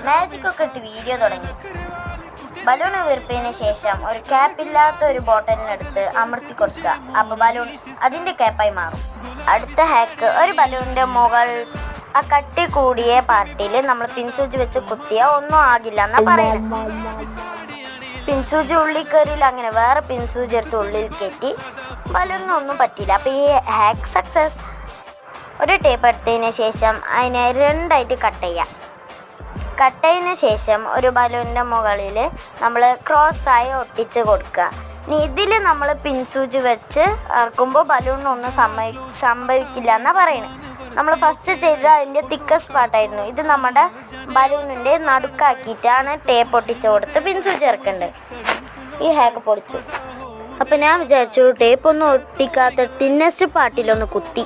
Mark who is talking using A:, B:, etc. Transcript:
A: Magic ഒക്കെ ഇട്ട് video തുടങ്ങി. ബലൂൺ വീർപ്പിന് ശേഷം ഒരു ക്യാപ്പില്ലാത്ത ഒരു ബോട്ടലിനെടുത്ത് അമർത്തി കൊടുക്കുക. അപ്പോൾ ബലൂൺ അതിൻ്റെ ക്യാപ്പായി മാറും. അടുത്ത ഹാക്ക്, ഒരു ബലൂണിൻ്റെ മുകൾ ആ കട്ടി കൂടിയ പാർട്ടിയിൽ നമ്മൾ പിൻസൂചി വെച്ച് കുത്തിയാൽ ഒന്നും ആകില്ല എന്നാ പറയുന്നത്. പിൻസൂചി ഉള്ളിൽ കയറിയില്ല, അങ്ങനെ വേറെ പിൻസൂചി എടുത്ത് ഉള്ളിൽ കയറ്റി ബലൂണിനൊന്നും പറ്റില്ല. അപ്പോൾ ഈ ഹാക്ക് സക്സസ്. ഒരു ടേപ്പ് എടുത്തതിന് ശേഷം അതിനെ രണ്ടായിട്ട് കട്ട് ചെയ്യാം. കട്ട് ചെയ്തതിന് ശേഷം ഒരു ബലൂണിൻ്റെ മുകളിൽ നമ്മൾ ക്രോസായി ഒട്ടിച്ച് കൊടുക്കുക. ഇനി ഇതിൽ നമ്മൾ പിൻസൂചി വെച്ച് ഇറക്കുമ്പോൾ ബലൂണിനൊന്നും സംഭവിക്കില്ല എന്നാണ് പറയുന്നത്. നമ്മൾ ഫസ്റ്റ് ചെയ്ത അതിൻ്റെ തിക്കസ്റ്റ് പാർട്ടായിരുന്നു. ഇത് നമ്മുടെ ബലൂണിൻ്റെ നടുക്കാക്കിയിട്ടാണ് ടേപ്പ് ഒട്ടിച്ച് കൊടുത്ത് പിൻസൂചി ഇറക്കേണ്ടത്. ഈ ഹാക്ക് പൊളിച്ചു. അപ്പം ഞാൻ വിചാരിച്ചു ടേപ്പൊന്നും ഒട്ടിക്കാത്ത തിന്നസ്റ്റ് പാർട്ടിലൊന്ന് കുത്തി.